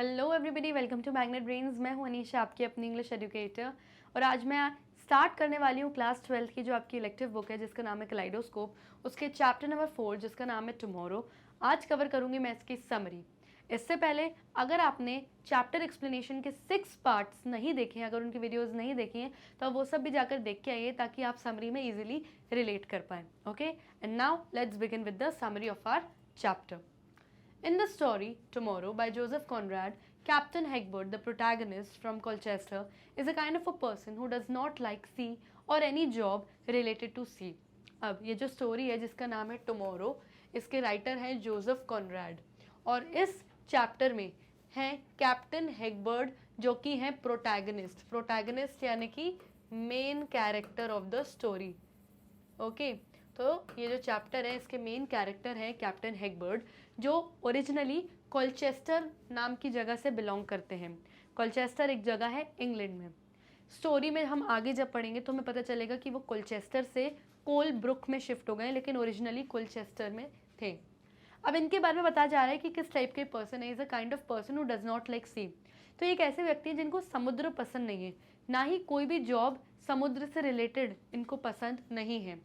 Hello everybody, welcome to Magnet Brains. मैं हूं अनीशा, आपकी अपनी इंग्लिश एजुकेटर। और आज मैं स्टार्ट करने वाली हूं क्लास 12 की जो आपकी इलेक्टिव बुक है जिसका नाम है कलाइडोस्कोप, उसके चैप्टर नंबर 4 जिसका नाम है टुमारो। आज कवर करूंगी मैं इसकी समरी। इससे पहले अगर आपने चैप्टर एक्सप्लेनेशन के 6 पार्ट्स नहीं देखे हैं, अगर उनकी वीडियोज़ नहीं देखी हैं, तो वो सब भी जाकर देख के आइए ताकि आप समरी में ईजिली रिलेट कर पाएँ। Okay, and now let's begin with the summary of our chapter. In the story Tomorrow by Joseph Conrad, Captain Hegbert, the protagonist from Colchester, is a kind of a person who does not like sea or any job related to sea. अब ये जो story है जिसका नाम है tomorrow, इसके writer हैं Joseph Conrad और इस चैप्टर में हैं कैप्टन हेगबर्ट जो कि हैं प्रोटैगनिस्ट यानी कि main character of the story. Okay, तो ये जो चैप्टर है इसके मेन कैरेक्टर हैं कैप्टन हेगबर्ट जो ओरिजिनली कोलचेस्टर नाम की जगह से बिलोंग करते हैं। कोलचेस्टर एक जगह है इंग्लैंड में। स्टोरी में हम आगे जब पढ़ेंगे तो हमें पता चलेगा कि वो कोलचेस्टर से कोलब्रुक में शिफ्ट हो गए, लेकिन ओरिजिनली कोलचेस्टर में थे। अब इनके बारे में बताया जा रहा है कि किस टाइप के पर्सन है। Is a kind of person who does not like sea. तो एक ऐसे व्यक्ति हैं जिनको समुद्र पसंद नहीं है, ना ही कोई भी जॉब समुद्र से रिलेटेड इनको पसंद नहीं है।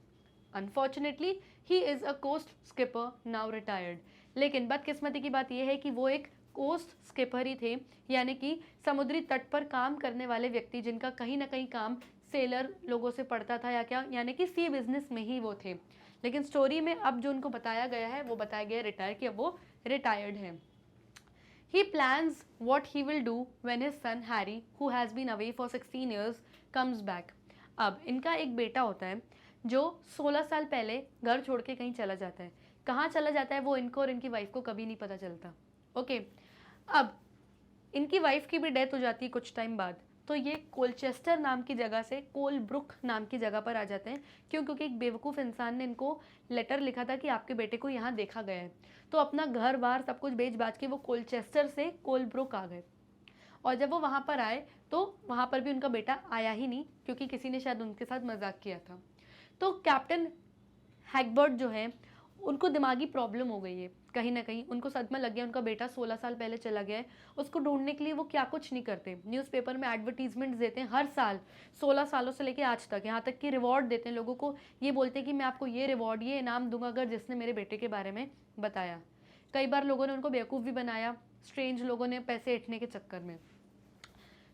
Unfortunately he is a coast skipper now retired. लेकिन बदकिस्मती की बात यह है कि वो एक कोस्ट स्किपर ही थे, यानी कि समुद्री तट पर काम करने वाले व्यक्ति जिनका कहीं ना कहीं काम सेलर लोगों से पड़ता था या क्या, यानी कि सी बिजनेस में ही वो थे। लेकिन स्टोरी में अब जो उनको बताया गया है वो बताया गया है रिटायर कि अब वो रिटायर्ड हैं। He plans what he will do when his son Harry, who has been away for 16 years, comes back. अब इनका एक बेटा होता है जो 16 साल पहले घर छोड़ के कहीं चला जाता है। कहाँ चला जाता है वो इनको और इनकी वाइफ को कभी नहीं पता चलता। ओके, अब इनकी वाइफ की भी डेथ हो जाती है कुछ टाइम बाद, तो ये कोलचेस्टर नाम की जगह से कोलब्रुक नाम की जगह पर आ जाते हैं। क्यों? क्योंकि एक बेवकूफ़ इंसान ने इनको लेटर लिखा था कि आपके बेटे को यहाँ देखा गया है। तो अपना घर बार सब कुछ बेच बाच के वो कोलचेस्टर से कोलब्रुक आ गए। और जब वो वहाँ पर आए तो वहाँ पर भी उनका बेटा आया ही नहीं, क्योंकि किसी ने शायद उनके साथ मजाक किया था। तो कैप्टन हैगबर्ट जो है उनको दिमागी प्रॉब्लम हो गई है, कहीं ना कहीं उनको सदमा लग गया। उनका बेटा 16 साल पहले चला गया है। उसको ढूंढने के लिए वो क्या कुछ नहीं करते, न्यूज़पेपर में एडवर्टीजमेंट्स देते हैं हर साल 16 सालों से लेकर आज तक, यहाँ तक कि रिवॉर्ड देते हैं लोगों को। ये बोलते हैं कि मैं आपको ये रिवॉर्ड, ये इनाम दूंगा अगर जिसने मेरे बेटे के बारे में बताया। कई बार लोगों ने उनको बेवकूफ़ भी बनाया, स्ट्रेंज लोगों ने, पैसे ऐंठने के चक्कर में।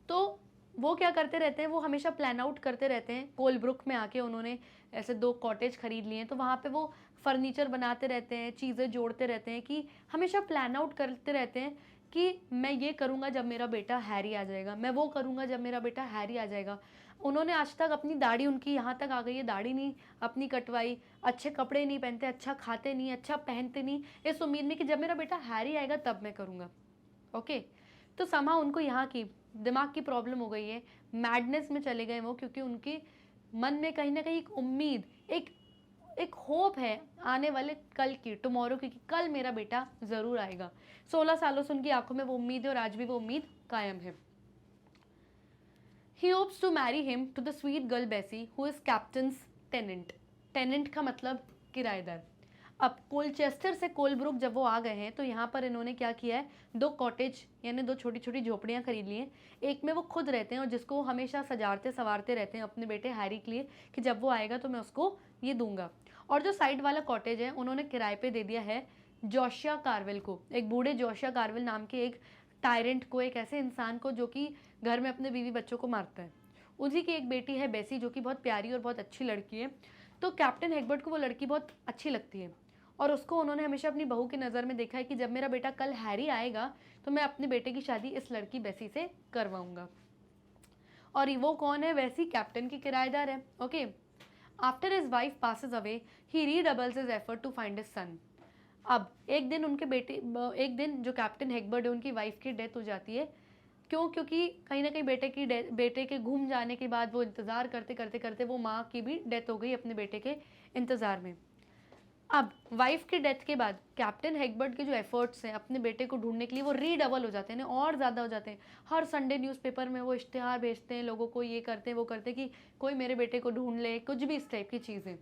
तो वो क्या करते रहते हैं, वो हमेशा प्लान आउट करते रहते हैं। कोलब्रुक में आके उन्होंने ऐसे 2 कॉटेज खरीद लिए हैं, तो वहाँ पे वो फर्नीचर बनाते रहते हैं, चीज़ें जोड़ते रहते हैं, कि हमेशा प्लान आउट करते रहते हैं कि मैं ये करूँगा जब मेरा बेटा हैरी आ जाएगा, मैं वो करूँगा जब मेरा बेटा हैरी आ जाएगा। उन्होंने आज तक अपनी दाढ़ी, उनकी यहाँ तक आ गई है, दाढ़ी नहीं अपनी कटवाई, अच्छे कपड़े नहीं पहनते, अच्छा खाते नहीं, अच्छा पहनते नहीं, इस उम्मीद में कि जब मेरा बेटा हैरी आएगा तब मैं करूँगा। ओके, तो समा उनको यहाँ की दिमाग की प्रॉब्लम हो गई है, मैडनेस में चले गए वो, क्योंकि उनके मन में कहीं ना कहीं एक उम्मीद, एक होप है आने वाले कल की, टुमारो की, कि कल मेरा बेटा ज़रूर आएगा। 16 सालों से उनकी आंखों में वो उम्मीद है और आज भी वो उम्मीद कायम है। He hopes to marry him to the sweet girl Bessie, who is captain's tenant. Tenant का मतलब किराएदार। अब कोलचेस्टर से कोलब्रुक जब वो आ गए हैं तो यहाँ पर इन्होंने क्या किया है, 2 कॉटेज यानी 2 छोटी छोटी झोपड़ियाँ खरीद ली हैं। एक में वो खुद रहते हैं और जिसको हमेशा सजाते संवारते रहते हैं अपने बेटे हैरी के लिए, कि जब वो आएगा तो मैं उसको ये दूंगा। और जो साइड वाला कॉटेज है उन्होंने किराए पे दे दिया है जोशिया कार्वेल को, एक बूढ़े जोशिया कार्वेल नाम के एक टायरेंट को, एक ऐसे इंसान को जो कि घर में अपने बीवी बच्चों को मारता है। उसी की एक बेटी है बेसी, जो कि बहुत प्यारी और बहुत अच्छी लड़की है। तो कैप्टन हेगबर्ट को वो लड़की बहुत अच्छी लगती है और उसको उन्होंने हमेशा अपनी बहू की नज़र में देखा है कि जब मेरा बेटा कल हैरी आएगा तो मैं अपने बेटे की शादी इस लड़की बेसी से करवाऊंगा। और वो कौन है? वैसी कैप्टन की किराएदार है। Okay, after his wife passes away he redoubles his effort to find his son. अब एक दिन जो कैप्टन हेगबर्ट है उनकी वाइफ की डेथ हो जाती है। क्यों? क्योंकि कहीं ना कहीं बेटे के घूम जाने के बाद वो इंतज़ार करते करते करते वो माँ की भी डेथ हो गई अपने बेटे के इंतज़ार में। अब वाइफ की डेथ के बाद कैप्टन हेगबर्ट के जो एफर्ट्स हैं अपने बेटे को ढूंढने के लिए वो रीडबल हो जाते हैं और ज़्यादा हो जाते हैं। हर संडे न्यूज़पेपर में वो इश्तिहार भेजते हैं लोगों को, ये करते हैं वो करते हैं कि कोई मेरे बेटे को ढूंढ ले, कुछ भी इस टाइप की चीज़ें।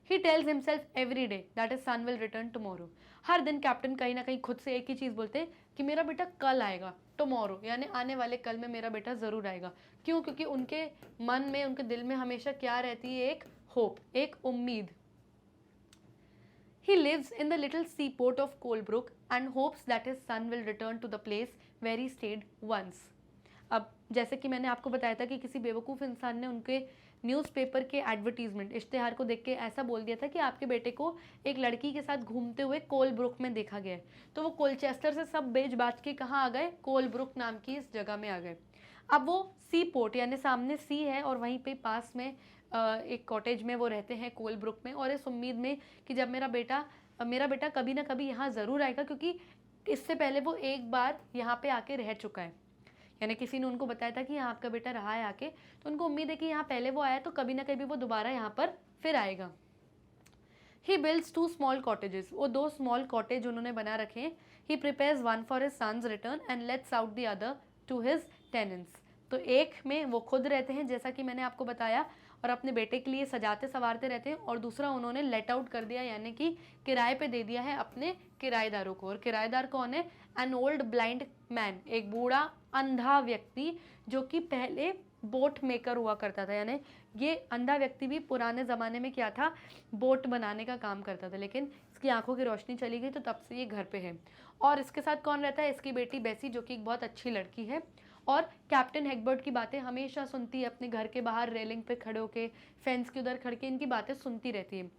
He tells himself every day that his son will return tomorrow. हर दिन कैप्टन कहीं ना कहीं खुद से एक ही चीज़ बोलते हैं कि मेरा बेटा कल आएगा, टुमारो, यानी आने वाले कल में मेरा बेटा ज़रूर आएगा। क्यों? क्योंकि उनके मन में, उनके दिल में हमेशा क्या रहती है? एक होप, एक उम्मीद। He lives in the little seaport of Colebrook and hopes that his son will return to the place where he stayed once. अब जैसे कि मैंने आपको बताया था कि किसी बेवकूफ़ इंसान ने उनके न्यूज़पेपर के एडवर्टीजमेंट, इश्तेहार को देख के ऐसा बोल दिया था कि आपके बेटे को एक लड़की के साथ घूमते हुए कोलब्रुक में देखा गया है। तो वो कोलचेस्टर से सब बेच बाच के कहाँ आ गए? कोलब्रुक नाम की इस जगह में आ गए। अब वो सी पोर्ट यानी सामने सी है और वहीं पे पास में एक कॉटेज में वो रहते हैं कोलब्रुक में, और इस उम्मीद में कि जब मेरा बेटा कभी ना कभी यहाँ ज़रूर आएगा, क्योंकि इससे पहले वो एक बार यहाँ पे आके रह चुका है, यानी किसी ने उनको बताया था कि यहाँ आपका बेटा रहा है आके, तो उनको उम्मीद है कि यहाँ पहले वो आया तो कभी ना कभी वो दोबारा यहाँ पर फिर आएगा। He builds 2 small cottages. वो 2 small cottage उन्होंने बना रखे हैं। He prepares one for his son's return and lets out the other to his tenants. तो एक में वो खुद रहते हैं जैसा कि मैंने आपको बताया और अपने बेटे के लिए सजाते संवारते रहते हैं, और दूसरा उन्होंने लेट आउट कर दिया यानी कि किराए पे दे दिया है अपने किराएदारों को। और किराएदार कौन है? एन ओल्ड ब्लाइंड मैन, एक बूढ़ा अंधा व्यक्ति जो कि पहले बोट मेकर हुआ करता था, यानी ये अंधा व्यक्ति भी पुराने ज़माने में क्या था? बोट बनाने का काम करता था, लेकिन इसकी आंखों की रोशनी चली गई तो तब से ये घर पे है। और इसके साथ कौन रहता है? इसकी बेटी बेसी, जो कि एक बहुत अच्छी लड़की है और कैप्टन हैगबर्ट की बातें हमेशा सुनती है, अपने घर के बाहर रेलिंग पे खड़े होके, फेंस के उधर खड़ के इनकी बातें सुनती रहती है।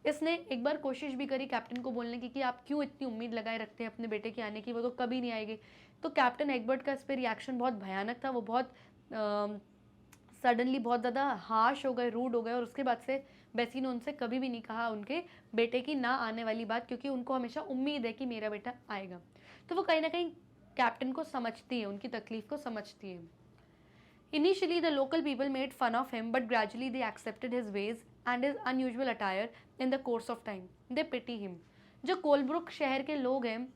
इसने एक बार कोशिश भी करी कैप्टन को बोलने की कि आप क्यों इतनी उम्मीद लगाए रखते हैं अपने बेटे के आने की, वो तो कभी नहीं आएगी। तो कैप्टन हैगबर्ट का इस पर रिएक्शन बहुत भयानक था, वो बहुत सडनली बहुत ज़्यादा हार्श हो गए, रूड हो गए, और उसके बाद से बेसी ने उनसे कभी भी नहीं कहा उनके बेटे की ना आने वाली बात, क्योंकि उनको हमेशा उम्मीद है कि मेरा बेटा आएगा। तो वो कहीं ना कहीं कैप्टन को समझती है, उनकी तकलीफ को समझती है। Initially, the local people made fun of him, but gradually they accepted his ways and his unusual attire in the course of time. They pity him. जो कोलब्रुक शहर के लोग हैं,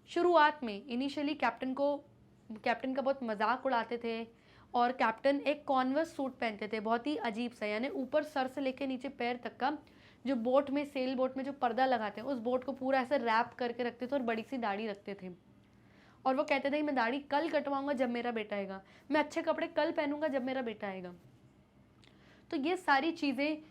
शुरुआत में इनिशियली कैप्टन का बहुत मजाक उड़ाते थे, और कैप्टन एक कॉन्वर्स सूट पहनते थे, बहुत ही अजीब सा, यानी ऊपर सर से लेके नीचे पैर तक का, जो बोट में, सेल बोट में जो पर्दा लगाते हैं उस बोट को पूरा ऐसे रैप करके रखते थे और बड़ी सी दाढ़ी रखते थे। और वो कहते थे कि मैं दाढ़ी कल कटवाऊंगा जब मेरा बेटा आएगा, मैं अच्छे कपड़े कल पहनूंगा जब मेरा बेटा आएगा। तो ये सारी चीज़ें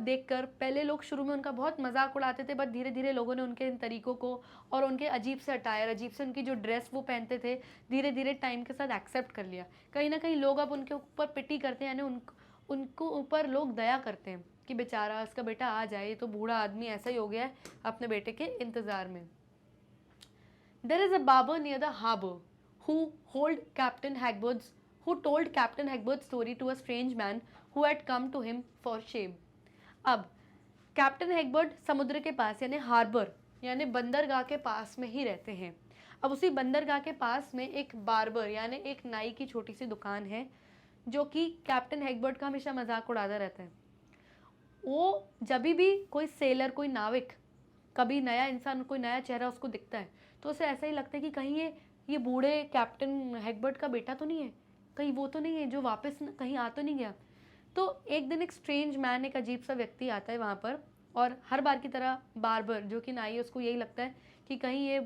देखकर पहले लोग शुरू में उनका बहुत मजाक उड़ाते थे, बट धीरे धीरे लोगों ने उनके इन तरीकों को और उनके अजीब से अटायर, अजीब से उनकी जो ड्रेस वो पहनते थे, धीरे धीरे टाइम के साथ एक्सेप्ट कर लिया। कहीं ना कहीं लोग अब उनके ऊपर पिटी करते हैं, यानी उनको ऊपर लोग दया करते हैं कि बेचारा इसका बेटा आ जाए, तो बूढ़ा आदमी ऐसा ही हो गया है अपने बेटे के इंतज़ार में। There is a barber near the harbour who told Captain Hagbert's story to a strange man who had come to him for shave. अब कैप्टन हैगबर्ट समुद्र के पास यानी हार्बर यानी बंदरगाह के पास में ही रहते हैं। अब उसी बंदरगाह के पास में एक बार्बर यानी एक नाई की छोटी सी दुकान है, जो कि कैप्टन हैगबर्ट का हमेशा मजाक उड़ाता रहता है। वो जब भी कोई सेलर, कोई नाविक, कभी नया इंसान, कोई नया चेहरा उसको दिखता है तो उसे ऐसा ही लगता है कि कहीं ये बूढ़े कैप्टन हैगबर्ट का बेटा तो नहीं है, कहीं वो तो नहीं है जो वापस कहीं आ तो नहीं गया। तो एक दिन एक स्ट्रेंज मैन, एक अजीब सा व्यक्ति आता है वहाँ पर, और हर बार की तरह बार्बर जो कि नाई है उसको यही लगता है कि कहीं ये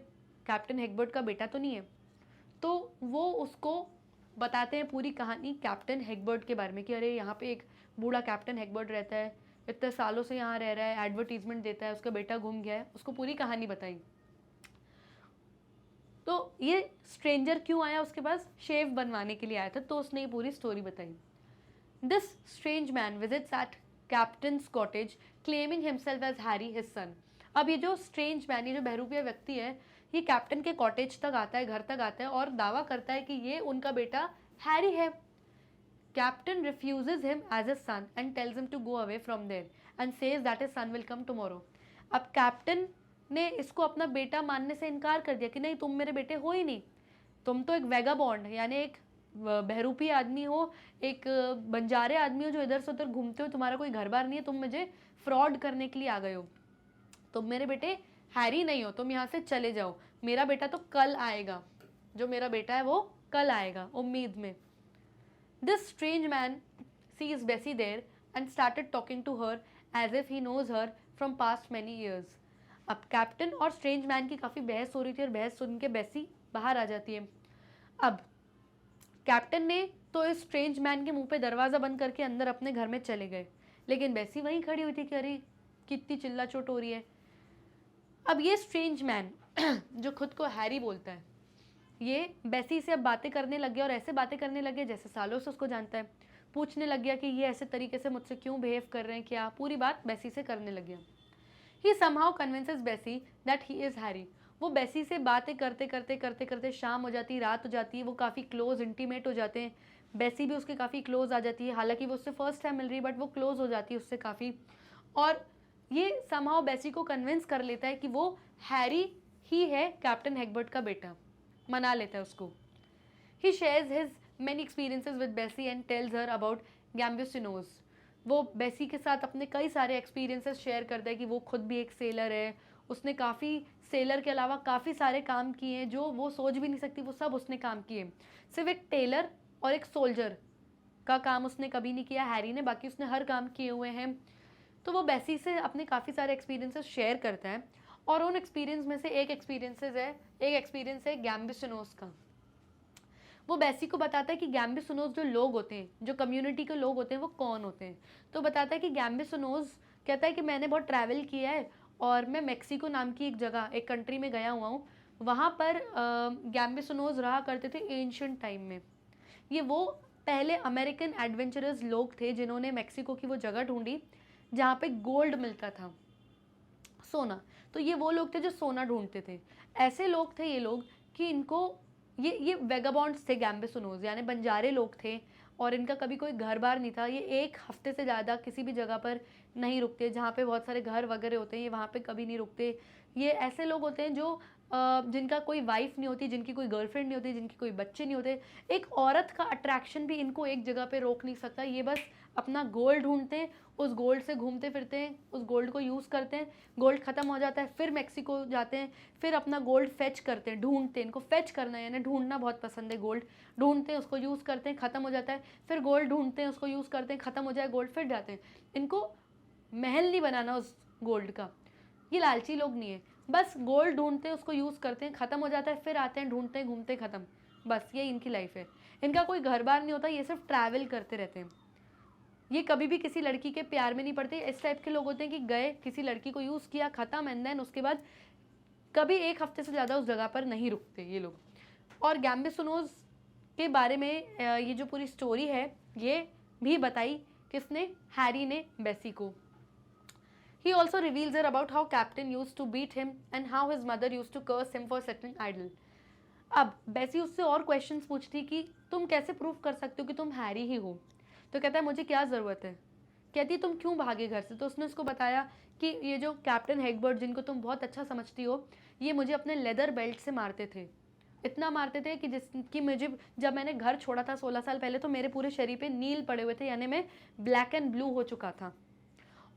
कैप्टन हैगबर्ट का बेटा तो नहीं है। तो वो उसको बताते हैं पूरी कहानी कैप्टन हैगबर्ट के बारे में कि अरे यहाँ पे एक बूढ़ा कैप्टन हैगबर्ट रहता है, इतने सालों से यहाँ रह रहा है, एडवर्टीजमेंट देता है, उसका बेटा गुम गया है, उसको पूरी कहानी बताई। तो ये स्ट्रेंजर क्यों आया उसके पास? शेव बनवाने के लिए आया था, तो उसने ये पूरी स्टोरी बताई। This strange man visits at captain's cottage claiming himself as Harry his son. अब ये जो स्ट्रेंज मैन, ये जो बहरूपिया व्यक्ति है, ये कैप्टन के कॉटेज तक आता है, घर तक आता है और दावा करता है कि ये उनका बेटा हैरी है। Captain refuses him as a son and tells him to go away from there and says that his son will come tomorrow. अब कैप्टन ने इसको अपना बेटा मानने से इनकार कर दिया कि नहीं, तुम मेरे बेटे हो ही नहीं, तुम तो एक वेगाबॉन्ड यानी एक बहरूपी आदमी हो, एक बंजारे आदमी हो जो इधर से उधर घूमते हो, तुम्हारा कोई घर बार नहीं है, तुम मुझे फ्रॉड करने के लिए आ गए हो, तुम मेरे बेटे हैरी नहीं हो, तुम यहाँ से चले जाओ, मेरा बेटा तो कल आएगा, जो मेरा बेटा है वो कल आएगा, उम्मीद में। This strange man sees Bessie there and started talking to her as if he knows her from past many years. अब कैप्टन और स्ट्रेंज मैन की काफ़ी बहस हो रही थी और बहस सुन के बेसी बाहर आ जाती है। अब कैप्टन ने तो इस स्ट्रेंज मैन के मुंह पे दरवाज़ा बंद करके अंदर अपने घर में चले गए, लेकिन बेसी वहीं खड़ी हुई थी कि अरे कितनी चिल्ला चोट हो रही है। अब ये स्ट्रेंज मैन जो खुद को हैरी बोलता है, ये बेसी से अब बातें करने लग गया और ऐसे बातें करने लगे जैसे सालों से उसको जानता है। पूछने लग गया कि ये ऐसे तरीके से मुझसे क्यों बिहेव कर रहे हैं, क्या, पूरी बात बेसी से करने लग गया। ही समहाउ कन्विंसेस बेसी दैट ही इज़ हैरी। वो बेसी से बातें करते करते करते करते शाम हो जाती है, रात हो जाती है, वो काफ़ी क्लोज इंटीमेट हो जाते हैं। बेसी भी उसके काफ़ी क्लोज आ जाती है, हालांकि वो उससे फर्स्ट टाइम मिल रही है बट वो क्लोज हो जाती है उससे काफ़ी। और ये समहाउ बेसी को कन्विंस कर लेता है कि वो हैरी ही है कैप्टन हैगबर्ट का बेटा, मना लेता है उसको। He shares his many experiences with Bessie and tells her about गैम्बियोसिनोज। वो बेसी के साथ अपने कई सारे एक्सपीरियंसेस शेयर करता है कि वो खुद भी एक सेलर है, उसने काफ़ी सेलर के अलावा काफ़ी सारे काम किए हैं जो वो सोच भी नहीं सकती, वो सब उसने काम किए। सिर्फ एक टेलर और एक सोल्जर का काम उसने कभी नहीं किया हैरी ने, बाकी उसने हर काम किए हुए हैं। तो वो बेसी से अपने काफ़ी सारे एक्सपीरियंसेस शेयर करता है और उन एक्सपीरियंस में से एक एक्सपीरियंस है गैम्बियोसिनोज का। वो बेसी को बताता है कि गैम्बियोसिनोज जो लोग होते हैं, जो कम्युनिटी के लोग होते हैं, वो कौन होते हैं। तो बताता है कि गैम्बियोसिनोज कहता है कि मैंने बहुत ट्रैवल किया है और मैं मेक्सिको नाम की एक जगह, एक कंट्री में गया हुआ हूँ। वहाँ पर गैम्बियोसिनोज रहा करते थे एंशिएंट टाइम में। ये वो पहले अमेरिकन एडवेंचरर्स लोग थे जिन्होंने मेक्सिको की वो जगह ढूंढी जहाँ पे गोल्ड मिलता था, सोना। तो ये वो लोग थे जो सोना ढूंढते थे। ऐसे लोग थे ये लोग कि इनको ये वेगाबॉन्ड्स थे गैम्बियोसिनोज, यानी बंजारे लोग थे और इनका कभी कोई घर बार नहीं था। ये एक हफ्ते से ज़्यादा किसी भी जगह पर नहीं रुकते, जहाँ पे बहुत सारे घर वगैरह होते हैं ये वहाँ पे कभी नहीं रुकते। ये ऐसे लोग होते हैं जो जिनका कोई वाइफ नहीं होती, जिनकी कोई गर्लफ्रेंड नहीं होती, जिनकी कोई बच्चे नहीं होते। एक औरत का अट्रैक्शन भी इनको एक जगह पे रोक नहीं सकता। ये बस अपना गोल्ड ढूंढते हैं, उस गोल्ड से घूमते फिरते हैं, उस गोल्ड को यूज़ करते हैं। गोल्ड ख़त्म हो जाता है फिर मेक्सिको जाते हैं, फिर अपना गोल्ड फेच करते हैं, ढूंढते हैं। इनको फेच करना है यानी ढूंढना बहुत पसंद है। गोल्ड ढूंढते हैं, उसको यूज़ करते हैं, ख़त्म हो जाता है, फिर गोल्ड ढूंढते हैं, उसको यूज़ करते हैं, ख़त्म हो जाए गोल्ड, फिर जाते हैं। इनको महल नहीं बनाना उस गोल्ड का, ये लालची लोग नहीं है। बस गोल्ड ढूंढते हैं, उसको यूज़ करते हैं, ख़त्म हो जाता है, फिर आते हैं, ढूंढते हैं, घूमते ख़त्म। बस ये इनकी लाइफ है। इनका कोई घर बार नहीं होता, ये सिर्फ ट्रैवल करते रहते हैं। ये कभी भी किसी लड़की के प्यार में नहीं पड़ते। इस टाइप के लोग होते हैं कि गए, किसी लड़की को यूज़ किया, ख़त्म, एंड देन उसके बाद कभी एक हफ्ते से ज़्यादा उस जगह पर नहीं रुकते ये लोग। और गैम्बियोसिनोज के बारे में ये जो पूरी स्टोरी है ये भी बताई किसने, हैरी ने बेसी को। He also reveals her about how Captain used to beat him and how his mother used to curse him for sitting idle. अब बेसी उससे और क्वेश्चंस पूछती कि तुम कैसे प्रूव कर सकते हो कि तुम हैरी ही हो। तो कहता है मुझे क्या ज़रूरत है। कहती तुम क्यों भागे घर से। तो उसने उसको बताया कि ये जो कैप्टन हैगबर्ट जिनको तुम बहुत अच्छा समझती हो, ये मुझे अपने लेदर बेल्ट से मारते थे। इतना मारते थे कि जिसकी मुझे, जब मैंने घर छोड़ा था 16 साल पहले, तो मेरे पूरे शरीर पे नील पड़े हुए थे, यानी मैं ब्लैक एंड ब्लू हो चुका था।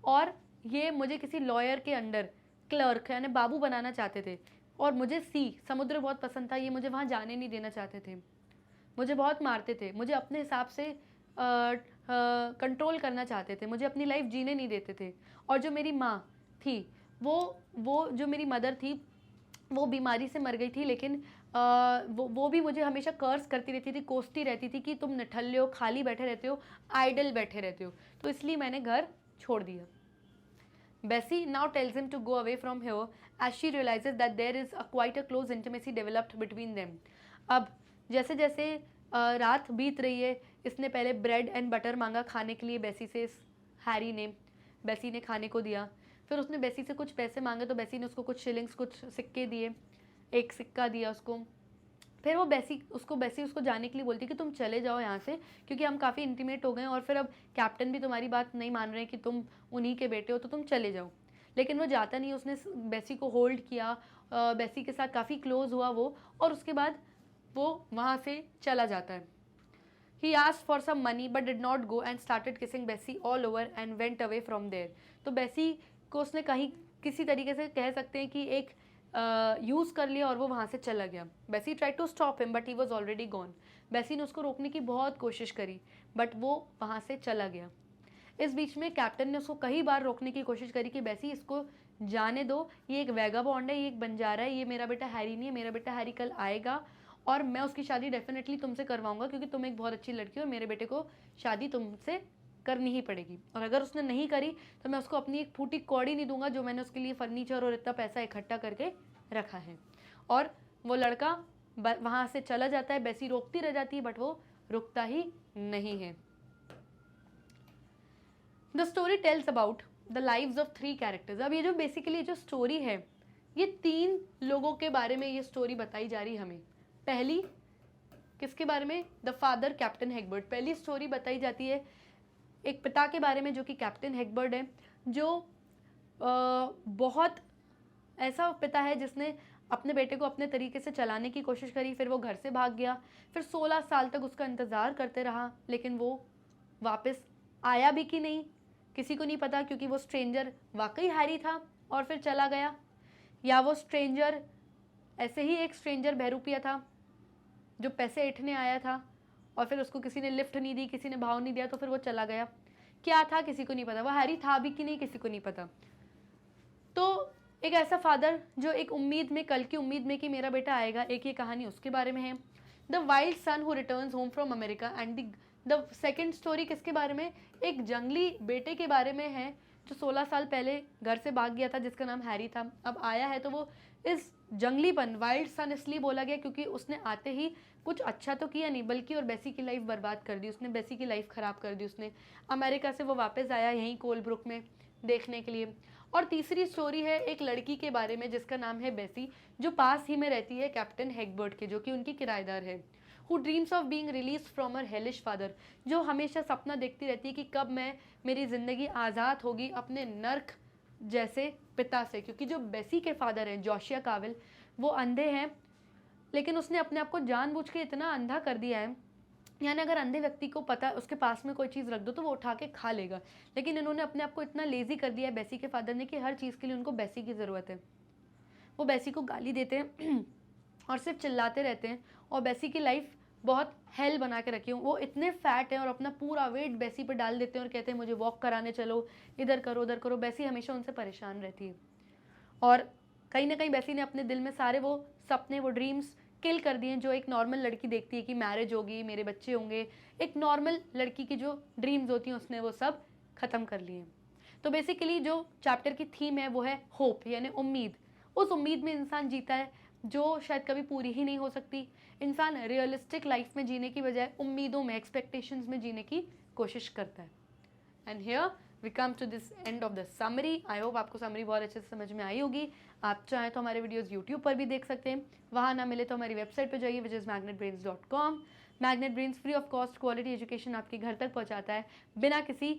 और ये मुझे किसी लॉयर के अंडर क्लर्क यानी बाबू बनाना चाहते थे। और मुझे समुद्र बहुत पसंद था, ये मुझे वहाँ जाने नहीं देना चाहते थे, मुझे बहुत मारते थे, मुझे अपने हिसाब से कंट्रोल करना चाहते थे, मुझे अपनी लाइफ जीने नहीं देते थे। और जो मेरी माँ थी वो जो मेरी मदर थी वो बीमारी से मर गई थी, लेकिन वो भी मुझे हमेशा कर्स करती रहती थी, कोसती रहती थी कि तुम निठल्ले हो, खाली बैठे रहते हो, आइडल बैठे रहते हो। तो इसलिए मैंने घर छोड़ दिया। Bessie now tells him to go away from here as she realizes that there is quite a close intimacy developed between them. अब जैसे जैसे रात बीत रही है, इसने पहले ब्रेड एंड बटर मांगा खाने के लिए बेसी से, हैरी ने, बेसी ने खाने को दिया। फिर उसने बेसी से कुछ पैसे मांगे तो बेसी ने उसको कुछ शिलिंग्स, कुछ सिक्के दिए, एक सिक्का दिया उसको। फिर वो बेसी उसको जाने के लिए बोलती कि तुम चले जाओ यहाँ से, क्योंकि हम काफ़ी इंटीमेट हो गए हैं और फिर अब कैप्टन भी तुम्हारी बात नहीं मान रहे हैं कि तुम उन्हीं के बेटे हो, तो तुम चले जाओ। लेकिन वो जाता नहीं, उसने बेसी को होल्ड किया, बेसी के साथ काफ़ी क्लोज हुआ वो, और उसके बाद वो वहाँ से चला जाता है। He asked for some money but did not go and started kissing Bessie all over and went away from there. तो बेसी को उसने कहीं किसी तरीके से कह सकते हैं कि एक यूज़ कर लिया और वो वहाँ से चला गया। Bessie try to stop him but he was already gone. Bessie ने उसको रोकने की बहुत कोशिश करी बट वो वहाँ से चला गया। इस बीच में कैप्टन ने उसको कई बार रोकने की कोशिश करी कि बेसी इसको जाने दो, ये एक वैगाबॉन्ड है, ये एक बंजारा है, ये मेरा बेटा हैरी नहीं है, मेरा बेटा हैरी कल आएगा और मैं उसकी शादी डेफिनेटली तुमसे करवाऊंगा क्योंकि तुम एक बहुत अच्छी लड़की हो और मेरे बेटे को शादी तुमसे करनी ही पड़ेगी। और अगर उसने नहीं करी तो मैं उसको अपनी एक फूटी कौड़ी नहीं दूंगा जो मैंने उसके लिए फर्नीचर और इतना पैसा इकट्ठा करके रखा है। और वो लड़का वहाँ से चला जाता है, बेसी रोकती रह जाती है बट वो रुकता ही नहीं है। The story tells about the lives of 3 characters. अब ये जो बेसिकली जो स्टोरी है ये 3 लोगों के बारे में ये स्टोरी बताई जा रही है हमें। पहली किसके बारे में? The father captain Hagberd. पहली स्टोरी बताई जाती है एक पिता के बारे में जो कि कैप्टन हैगबर्ट है, जो बहुत ऐसा पिता है जिसने अपने बेटे को अपने तरीके से चलाने की कोशिश करी, फिर वो घर से भाग गया, फिर 16 साल तक उसका इंतज़ार करते रहा लेकिन वो वापस आया भी कि नहीं किसी को नहीं पता क्योंकि वो स्ट्रेंजर वाकई हैरी था और फिर चला गया, या वो स्ट्रेंजर ऐसे ही एक स्ट्रेंजर बहरूपिया था जो पैसे ऐंठने आया था और फिर उसको किसी ने लिफ्ट नहीं दी, किसी ने भाव नहीं दिया तो फिर वो चला गया। क्या था किसी को नहीं पता, वो हैरी था भी कि नहीं किसी को नहीं पता। तो एक ऐसा फादर जो एक उम्मीद में, कल की उम्मीद में कि मेरा बेटा आएगा, एक ये कहानी उसके बारे में है। The wild son who returns home from America and the second story किसके बारे में? एक जंगली बेटे के बारे में है जो 16 साल पहले घर से भाग गया था जिसका नाम हैरी था। अब आया है तो वो इस जंगलीपन, वाइल्ड सन इसलिए बोला गया क्योंकि उसने आते ही कुछ अच्छा तो किया नहीं बल्कि और बेसी की लाइफ बर्बाद कर दी, उसने बेसी की लाइफ ख़राब कर दी। उसने अमेरिका से वो वापस आया यहीं कोलब्रुक में देखने के लिए। और तीसरी स्टोरी है एक लड़की के बारे में जिसका नाम है बेसी, जो पास ही में रहती है कैप्टन हैगबर्ट के, जो कि उनकी किराएदार है। Who dreams of being release from her hellish father, जो हमेशा सपना देखती रहती है कि कब मेरी ज़िंदगी आज़ाद होगी अपने नर्क जैसे पिता से, क्योंकि जो बेसी के फादर हैं जोशिया काविल वो अंधे हैं लेकिन उसने अपने आप को जानबूझ के इतना अंधा कर दिया है, यानी अगर अंधे व्यक्ति को पता उसके पास में कोई चीज़ रख दो तो वो उठा के खा लेगा, लेकिन इन्होंने अपने आप को इतना लेज़ी कर दिया है बेसी के फादर ने कि हर चीज़ के लिए उनको बेसी की ज़रूरत है। वो बेसी को गाली देते हैं और सिर्फ चिल्लाते रहते हैं और बेसी की लाइफ बहुत हेल बना के रखी हूँ। वो इतने फैट हैं और अपना पूरा वेट बेसी पर डाल देते हैं और कहते हैं मुझे वॉक कराने चलो, इधर करो उधर करो। बेसी हमेशा उनसे परेशान रहती है और कहीं ना कहीं बेसी ने अपने दिल में सारे वो सपने, वो ड्रीम्स किल कर दिए जो एक नॉर्मल लड़की देखती है कि मैरिज होगी, मेरे बच्चे होंगे, एक नॉर्मल लड़की की जो ड्रीम्स होती हैं उसने वो सब ख़त्म कर लिए। तो बेसिकली जो चैप्टर की थीम है वो है होप, यानी उम्मीद। उस उम्मीद में इंसान जीता है जो शायद कभी पूरी ही नहीं हो सकती। इंसान रियलिस्टिक लाइफ में जीने की बजाय उम्मीदों में, एक्सपेक्टेशंस में जीने की कोशिश करता है। And here we come to this end of the summary. I hope आपको समरी बहुत अच्छे से समझ में आई होगी। आप चाहें तो हमारे वीडियोस यूट्यूब पर भी देख सकते हैं, वहाँ ना मिले तो हमारी वेबसाइट पर जाइए which is magnetbrains.com। Magnet brains free of cost quality education आपके घर तक पहुँचाता है बिना किसी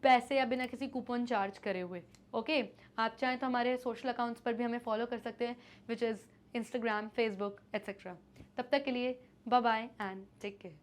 पैसे या बिना किसी कूपन चार्ज करे हुए। ओके, आप चाहें तो हमारे सोशल अकाउंट्स पर भी हमें फॉलो कर सकते हैं which is Instagram, Facebook etcetera. तब तक के लिए bye bye and take care.